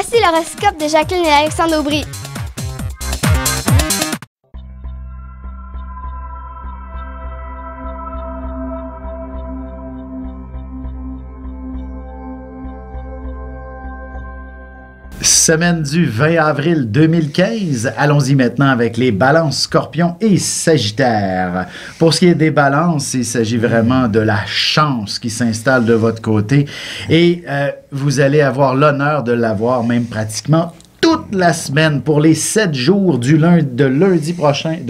Voici l'horoscope de Jacqueline et Alexandre Aubry. Semaine du 20 avril 2015. Allons-y maintenant avec les balances, scorpions et sagittaires. Pour ce qui est des balances, il s'agit vraiment de la chance qui s'installe de votre côté et vous allez avoir l'honneur de l'avoir même pratiquement toute la semaine pour les 7 jours de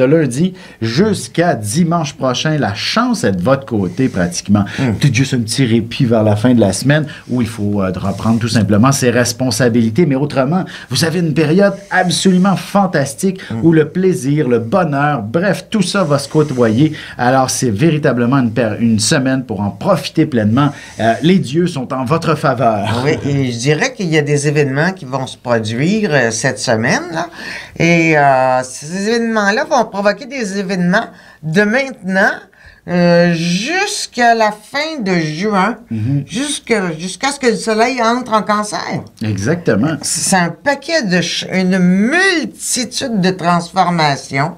lundi jusqu'à dimanche prochain. La chance est de votre côté pratiquement. Peut-être juste un petit répit vers la fin de la semaine où il faut reprendre tout simplement ses responsabilités. Mais autrement, vous avez une période absolument fantastique où le plaisir, le bonheur, bref, tout ça va se côtoyer. Alors, c'est véritablement une semaine pour en profiter pleinement. Les dieux sont en votre faveur. Oui, et je dirais qu'il y a des événements qui vont se produire cette semaine, là. Et ces événements-là vont provoquer des événements de maintenant jusqu'à la fin de juin, jusqu'à ce que le soleil entre en cancer. Exactement. C'est un paquet une multitude de transformations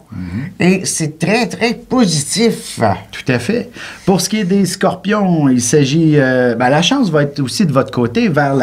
et c'est très, très positif. Tout à fait. Pour ce qui est des scorpions, il s'agit... la chance va être aussi de votre côté vers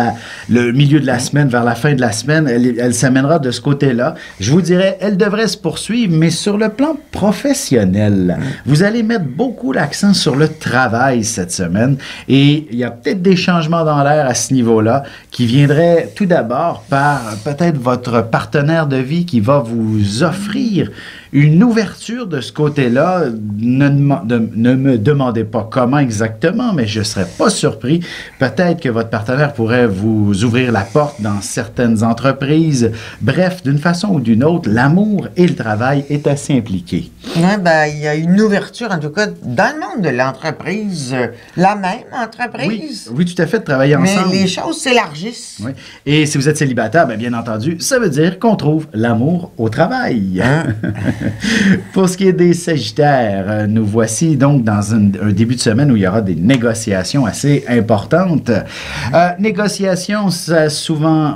le milieu de la semaine, vers la fin de la semaine. Elle s'amènera de ce côté-là. Je vous dirais, elle devrait se poursuivre, mais sur le plan professionnel, vous allez mettre beaucoup l'accent sur le travail cette semaine et il y a peut-être des changements dans l'air à ce niveau-là qui viendraient tout d'abord par peut-être votre partenaire de vie qui va vous offrir une ouverture de ce côté-là. Ne me demandez pas comment exactement, mais je ne serais pas surpris. Peut-être que votre partenaire pourrait vous ouvrir la porte dans certaines entreprises. Bref, d'une façon ou d'une autre, l'amour et le travail est assez impliqué. Oui, il y a une ouverture, en tout cas, dans le monde de l'entreprise, la même entreprise. Oui, tout à fait, de travailler ensemble. Mais les choses s'élargissent. Oui. Et si vous êtes célibataire, bien entendu, ça veut dire qu'on trouve l'amour au travail. Pour ce qui est des Sagittaires, nous voici donc dans un début de semaine où il y aura des négociations assez importantes. Négociations,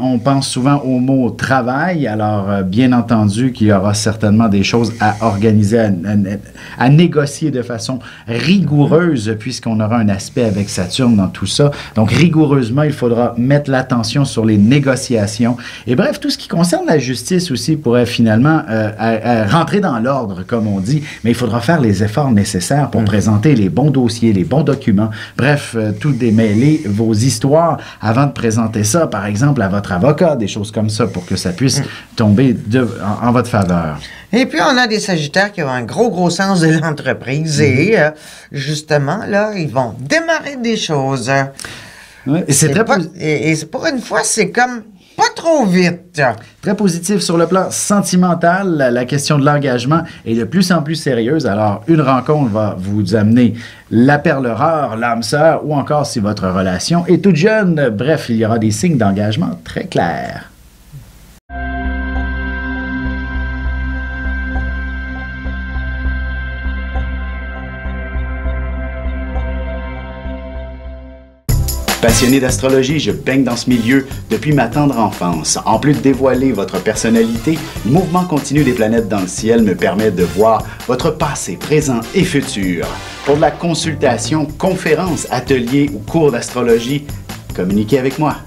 on pense souvent au mot travail. Alors, bien entendu qu'il y aura certainement des choses à organiser, à négocier de façon rigoureuse, puisqu'on aura un aspect avec Saturne dans tout ça. Donc, rigoureusement, il faudra mettre l'attention sur les négociations. Et bref, tout ce qui concerne la justice aussi pourrait finalement rentrer dans l'ordre, comme on dit, mais il faudra faire les efforts nécessaires pour présenter les bons dossiers, les bons documents. Bref, tout démêler vos histoires avant de présenter ça, par exemple, à votre avocat, des choses comme ça, pour que ça puisse tomber en votre faveur. Et puis, on a des Sagittaires qui ont un gros sens de l'entreprise et, justement, là, ils vont démarrer des choses. Ouais, et c'est et pour une fois, c'est comme pas trop vite. Très positif sur le plan sentimental. La question de l'engagement est de plus en plus sérieuse. Alors, une rencontre va vous amener la perle rare, l'âme sœur, ou encore si votre relation est toute jeune. Bref, il y aura des signes d'engagement très clairs. Passionné d'astrologie, je baigne dans ce milieu depuis ma tendre enfance. En plus de dévoiler votre personnalité, le mouvement continu des planètes dans le ciel me permet de voir votre passé, présent et futur. Pour de la consultation, conférences, ateliers ou cours d'astrologie, communiquez avec moi.